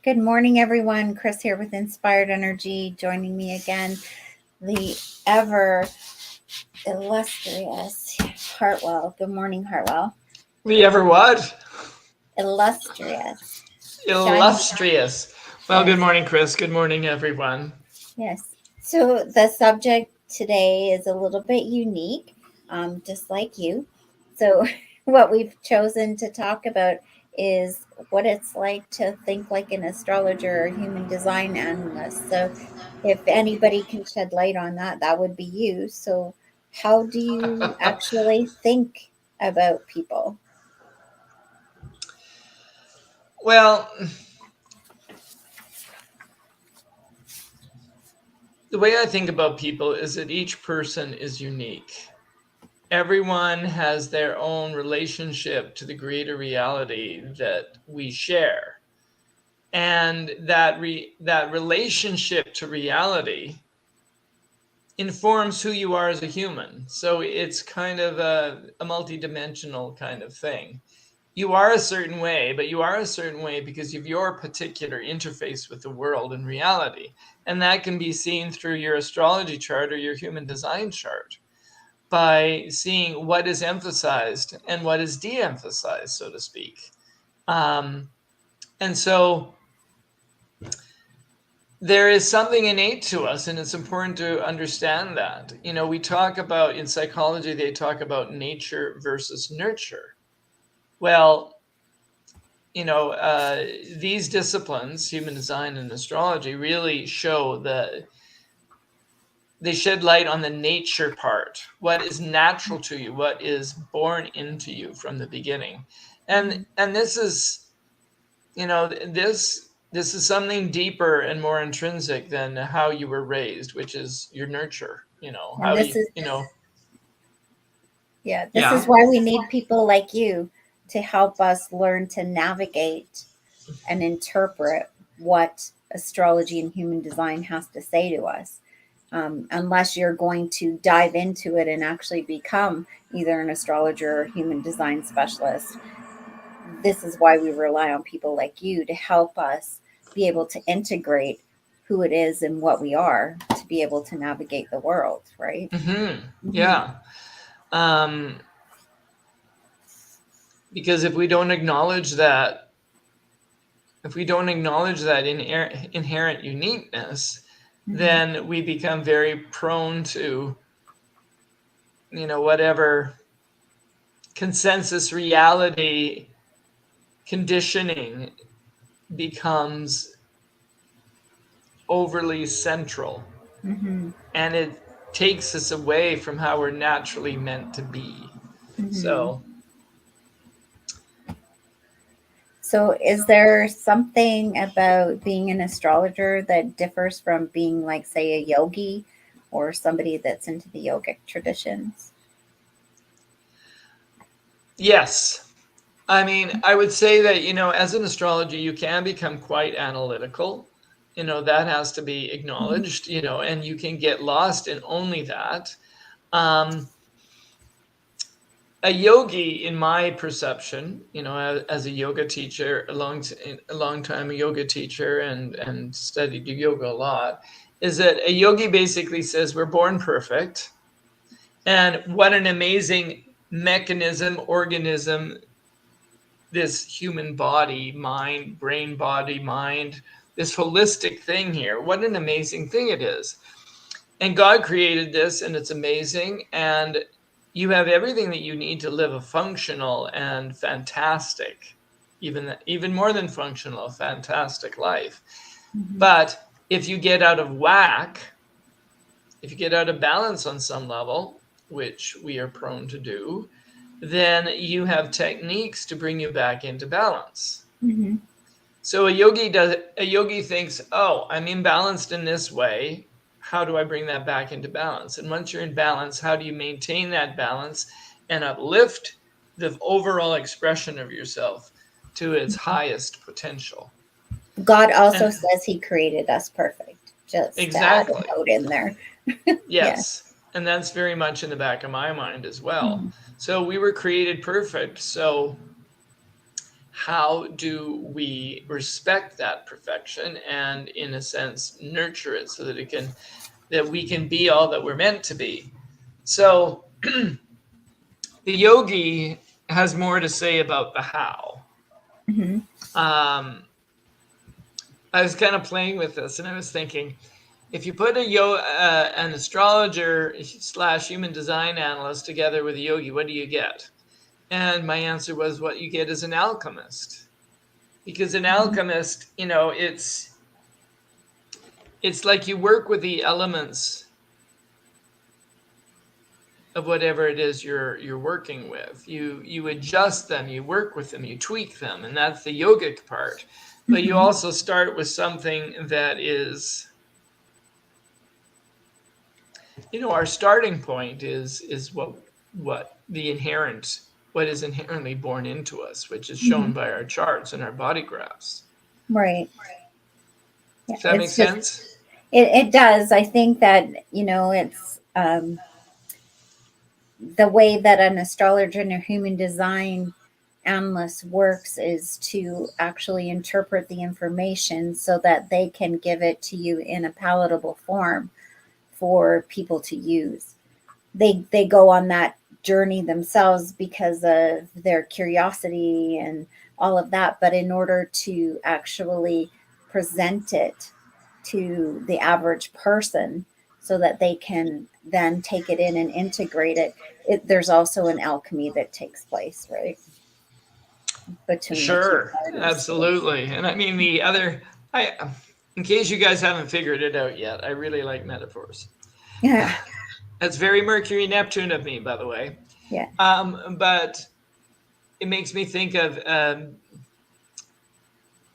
Good morning, everyone. Kris here with Inspired Energy. Joining me again, the ever illustrious Hartwell. Good morning, Hartwell. The ever what? Illustrious. Shining. Illustrious. Well, good Yes. morning, Kris. Good morning, everyone. Yes. So the subject today is a little bit unique, just like you. So what we've chosen to talk about is what it's like to think like an astrologer or human design analyst. So if anybody can shed light on that, that would be you. So how do you actually think about people? Well, the way I think about people is that each person is unique. Everyone has their own relationship to the greater reality that we share. And that relationship to reality informs who you are as a human. So it's kind of a multidimensional kind of thing. You are a certain way, but you are a certain way because of your particular interface with the world and reality. And that can be seen through your astrology chart or your human design chart by seeing what is emphasized and what is de emphasized, so to speak. And so there is something innate to us, and it's important to understand that. You know, we talk about in psychology, they talk about nature versus nurture. Well, these disciplines, human design and astrology, really show that they shed light on the nature part, what is natural to you, what is born into you from the beginning. And this is, this is something deeper and more intrinsic than how you were raised, which is your nurture, And how this you, is this is yeah. why we need people like you to help us learn to navigate and interpret what astrology and human design has to say to us. Unless you're going to dive into it and actually become either an astrologer or human design specialist, this is why we rely on people like you to help us be able to integrate who it is and what we are to be able to navigate the world, right? Mm-hmm. Yeah. Um, because if we don't acknowledge that inherent uniqueness, Mm-hmm. then we become very prone to, whatever consensus reality conditioning becomes overly central. Mm-hmm. And it takes us away from how we're naturally meant to be. Mm-hmm. So, So, is there something about being an astrologer that differs from being, like, say, a yogi or somebody that's into the yogic traditions? yes. I mean, I would say that, as an astrologer, you can become quite analytical. That has to be Mhm. acknowledged, and you can get lost in only that. Um, a yogi, in my perception, as a yoga teacher, a long time a yoga teacher, and studied yoga a lot, is that a yogi basically says we're born perfect, and what an amazing mechanism, organism, this human body, mind, brain, body, mind, this holistic thing here. What an amazing thing it is. And God created this, and it's amazing. And you have everything that you need to live a functional and fantastic, even more than functional, fantastic life. Mhm. But if you get out of whack, if you get out of balance on some level, which we are prone to do, then you have techniques to bring you back into balance. Mhm. So a yogi thinks, "Oh, I'm imbalanced in this way. How do I bring that back into balance?" And once you're in balance, how do you maintain that balance and uplift the overall expression of yourself to its highest potential? God also And says he created us perfect, just to add exactly. a note in there. Yeah. Yes. And that's very much in the back of my mind as well. Mhm. So we were created perfect. So how do we respect that perfection and, in a sense, nurture it so that we can be all that we're meant to be. So the yogi has more to say about the how. Mm-hmm. I was kind of playing with this, and I was thinking, if you put an astrologer / human design analyst together with a yogi, what do you get? And my answer was, what you get is an alchemist. Because an alchemist, it's like you work with the elements of whatever it is you're working with. You adjust them, you work with them, you tweak them, and that's the yogic part. But you also start with something that is, our starting point is what is inherently born into us, which is shown by our charts and our body graphs. Right. Yeah, Does that make sense? It does. I think that, it's the way that an astrologer and a human design analyst works is to actually interpret the information so that they can give it to you in a palatable form for people to use. They go on that journey themselves because of their curiosity and all of that, but in order to actually present it to the average person so that they can then take it in and integrate there's also an alchemy that takes place, right, between the two Sure, parties. absolutely. And I mean, in case you guys haven't figured it out yet, I really like metaphors. Yeah. That's very Mercury Neptune of me, by the way. Yeah. But it makes me think of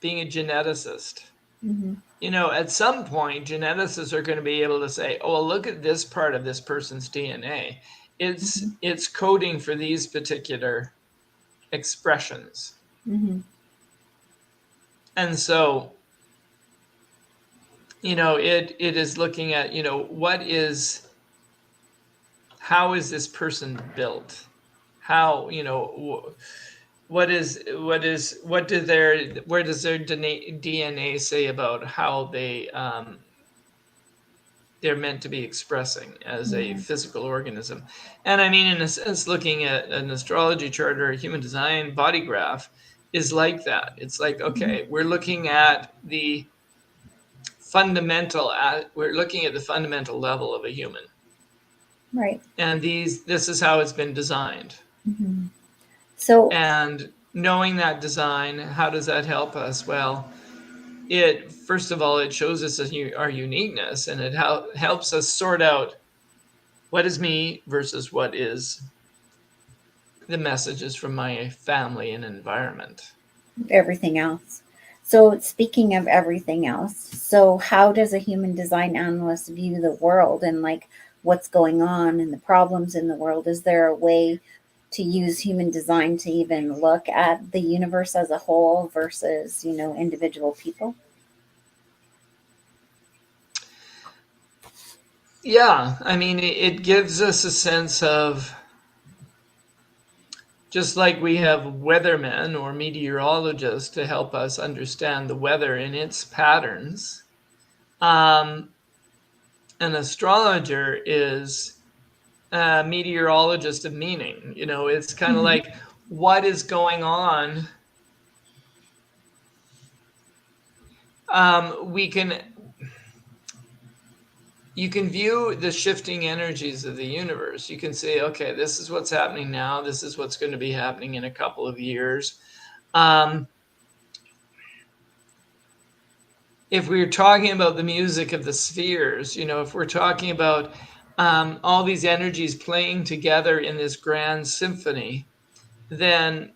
being a geneticist. Mm-hmm. At some point, geneticists are going to be able to say, "Oh, well, look at this part of this person's DNA. It's coding for these particular expressions." Mm-hmm. And so, it is looking at, how is this person built? How, where does their DNA say about how they're meant to be expressing as a physical organism? And I mean, in a sense, looking at an astrology chart or a human design body graph is like that. It's like, okay, we're looking at the fundamental level of a human. Right. And this is how it's been designed. Mm-hmm. So, And knowing that design, how does that help us? Well, first of all, it shows us our uniqueness, and it helps us sort out what is me versus what is the messages from my family and environment. everything else. So, speaking of everything else, so how does a human design analyst view the world and like what's going on and the problems in the world? Is there a way to use human design to even look at the universe as a whole versus, individual people? Yeah, I mean, it gives us a sense of, just like we have weathermen or meteorologists to help us understand the weather and its patterns, an astrologer is a meteorologist of meaning. It's kind of like, what is going on? You can view the shifting energies of the universe. You can say, okay, this is what's happening now. This is what's going to be happening in a couple of years. If we're talking about the music of the spheres, if we're talking about all these energies playing together in this grand symphony, then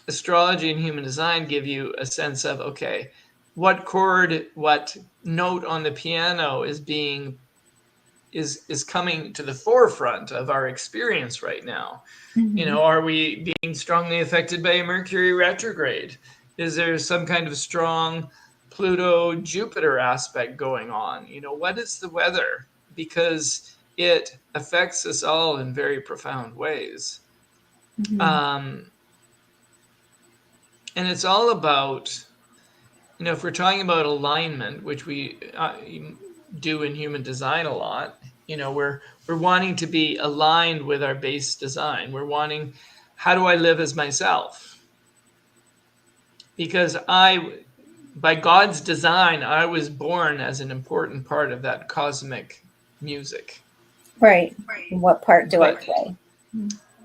astrology and human design give you a sense of, okay, what chord, what note on the piano is coming to the forefront of our experience right now. Are we being strongly affected by a Mercury retrograde? Is there some kind of strong Pluto Jupiter aspect going on? What is the weather? Because it affects us all in very profound ways. And it's all about, if we're talking about alignment, which we do in human design a lot, we're wanting to be aligned with our base design. We're wanting, how do I live as myself? Because by God's design, I was born as an important part of that cosmic music. Right. What part do I But play?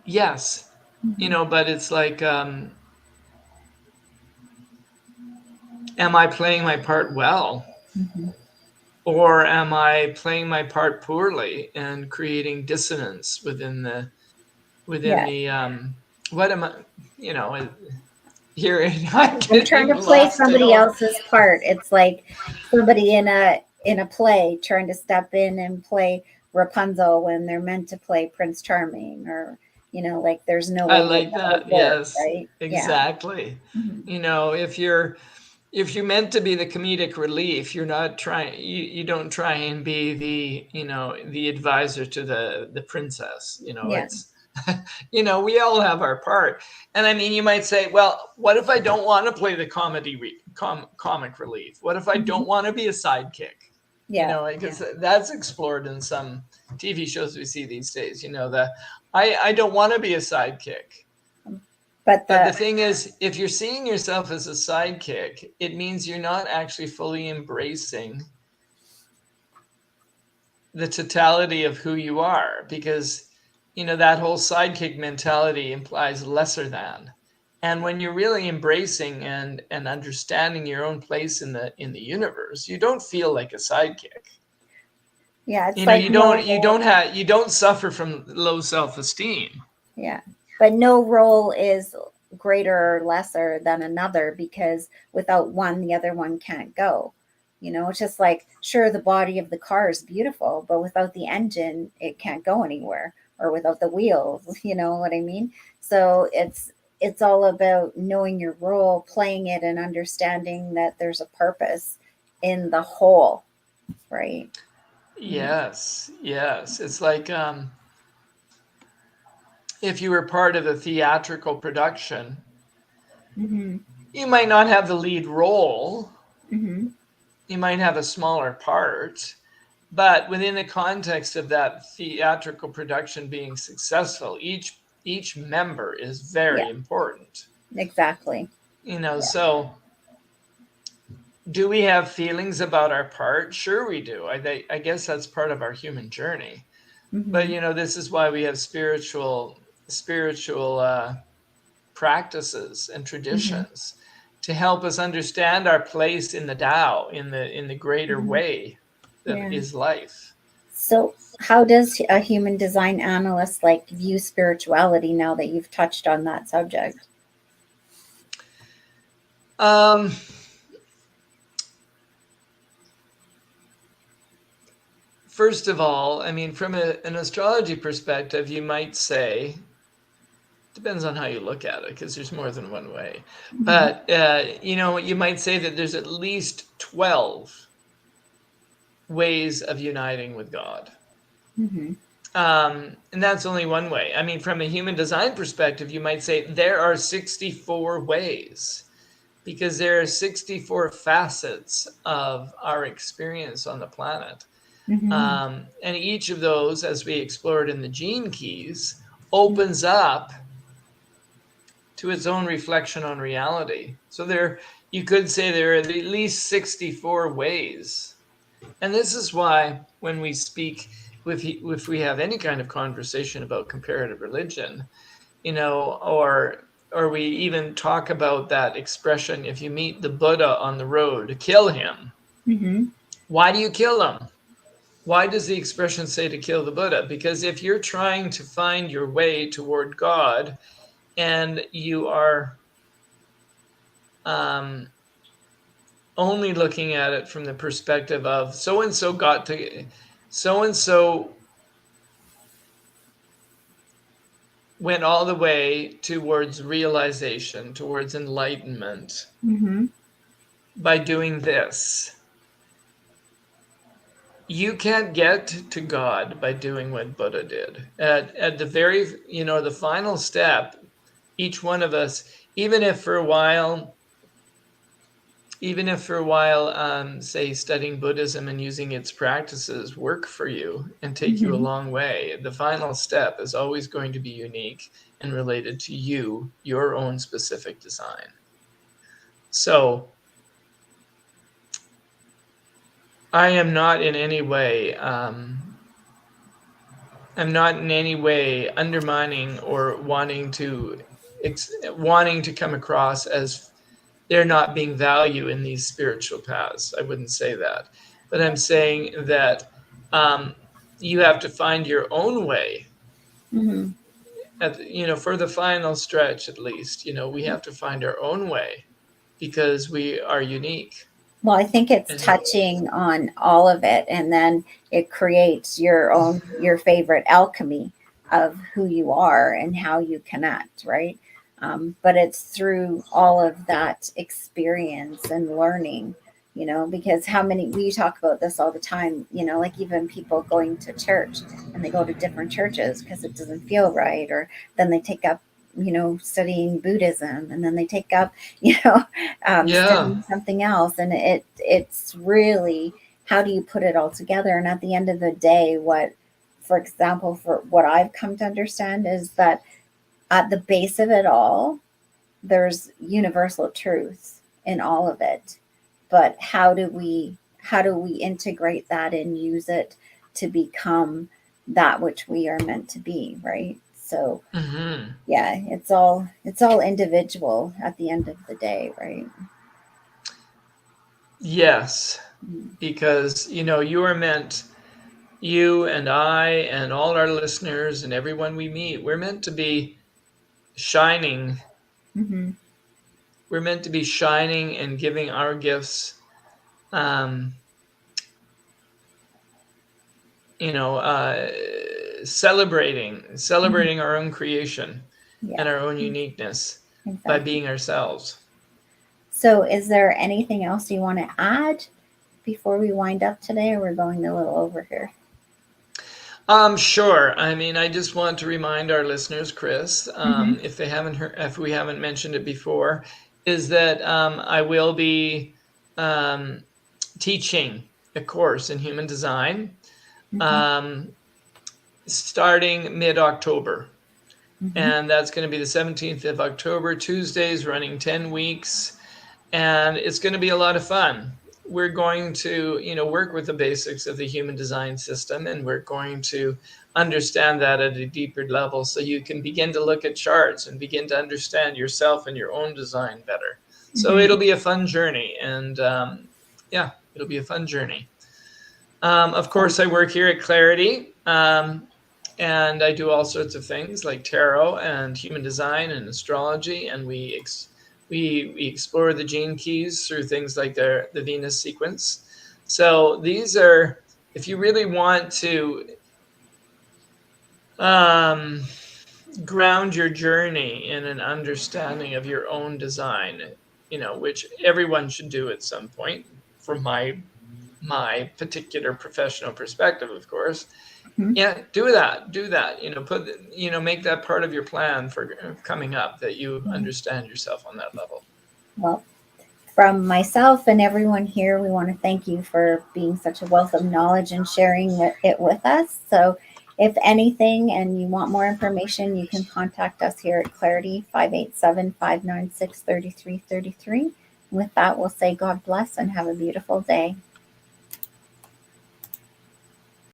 yes, but it's like, am I playing my part well? Mm-hmm. Or am I playing my part poorly and creating dissonance within the Yeah. what am I, here I'm I'm trying getting to play lost in somebody all. else's part. It's like somebody in a play trying to step in and play Rapunzel when they're meant to play Prince Charming, or like there's no I way that like that would that. work, Yes, right? Yeah. exactly. Mhm. If you're meant to be the comedic relief, you're not trying. You don't try and be the advisor to the princess. Yeah. It's we all have our part. And I mean, you might say, well, what if I don't want to play the comic relief? What if I Mhm. don't want to be a sidekick? Yeah. Because that's explored in some TV shows we see these days. I don't want to be a sidekick. But But the the thing is, if you're seeing yourself as a sidekick, it means you're not actually fully embracing the totality of who you are, because that whole sidekick mentality implies lesser than. And when you're really embracing and understanding your own place in the universe, you don't feel like a sidekick. yeah, it's like You don't suffer from low self-esteem. yeah. But no role is greater or lesser than another, because without one, the other one can't go. It's just like, sure, the body of the car is beautiful, but without the engine, it can't go anywhere, or without the wheels, you know what I mean? So it's all about knowing your role, playing it, and understanding that there's a purpose in the whole, right? Yes, yes. It's like, if you were part of a theatrical production, Mm-hmm. you might not have the lead role, Mm-hmm. you might have a smaller part, but within the context of that theatrical production being successful, each member is Yeah, very important. exactly. Yeah. So do we have feelings about our part? Sure we do. I guess that's part of our human journey. But Mm-hmm. this is why we have spiritual practices and Mm-hmm. traditions to help us understand our place in the Tao, in the greater Mm-hmm. way that Yeah. is life. So, how does a human design analyst like view spirituality now that you've touched on that subject? Um, First of all, I mean, from an astrology perspective, you might say, depends on how you look at it, because there's more than one way. Mm-hmm. But you might say that there's at least 12 ways of uniting with God. Mm-hmm. And that's only one way. I mean, from a human design perspective, you might say there are 64 ways, because there are 64 facets of our experience on the planet. Mm-hmm. And each of those, as we explored in the gene keys, opens up to its own reflection on reality. So you could say there are at least 64 ways. And this is why when we speak, if we have any kind of conversation about comparative religion, or we even talk about that expression, if you meet the Buddha on the road, kill him. Mm-hmm. Why do you kill him? Why does the expression say to kill the Buddha? Because if you're trying to find your way toward God and you are um, only looking at it from the perspective of so and so went all the way towards realization, towards enlightenment Mm-hmm. by doing this. You can't get to God by doing what Buddha did. At the very, the final step, each one of us even if for a while, say studying Buddhism and using its practices work for you and take you a Mm-hmm. long way, the final step is always going to be unique and related to you, your own specific design. So I am not in any way, undermining or wanting to come across as there not being value in these spiritual paths. I wouldn't say that, but I'm saying that you have to find your own way. Mm-hmm. For the final stretch, at least, we have to find our own way because we are unique. Well, I think it's And touching on all of it, and then it creates your favorite alchemy of who you are and how you connect, right? But it's through all of that experience and learning, because how many we talk about this all the time, like even people going to church and they go to different churches because it doesn't feel right, or then they take up, studying Buddhism, and then they take up, yeah, studying something else, and it's really, how do you put it all together? And at the end of the day, for example, for what I've come to understand is that at the base of it all, there's universal truths in all of it, but how do we integrate that and use it to become that which we are meant to be, right? So hmm yeah, it's all individual at the end of the day, right? yes, Mm-hmm. because you are meant. You and I and all our listeners and everyone we meet, we're meant to be shining. Mm-hmm. We're meant to be shining and giving our gifts, um, celebrating our own creation Yeah, and our own uniqueness by exactly. being ourselves. So is there anything else you want to add before we wind up today, or we're going a little over here? Sure. I mean, I just want to remind our listeners, Kris, Mm-hmm. if they haven't heard, if we haven't mentioned it before, is that I will be um, teaching a course in human design Mm-hmm. um, starting mid-October. Mm-hmm. And that's going to be the 17th of October, Tuesdays, running 10 weeks. And it's going to be a lot of fun. We're going to, work with the basics of the human design system, and we're going to understand that at a deeper level so you can begin to look at charts and begin to understand yourself and your own design better. So Mm-hmm. it'll be a fun journey. And yeah, it'll be a fun journey. Of course, I work here at Clair-i-tea, and I do all sorts of things like tarot and human design and astrology, and we explore the gene keys through things like the Venus sequence. So these are, if you really want to um, ground your journey in an understanding of your own design, which everyone should do at some point, from my particular professional perspective, of course. Mm-hmm. Yeah, do that, make that part of your plan for coming up, that you Yeah. understand yourself on that level. Well, from myself and everyone here, we want to thank you for being such a wealth of knowledge and sharing it with us. So, if anything and you want more information, you can contact us here at Clarity 587-596-3333. With that, we'll say God bless and have a beautiful day.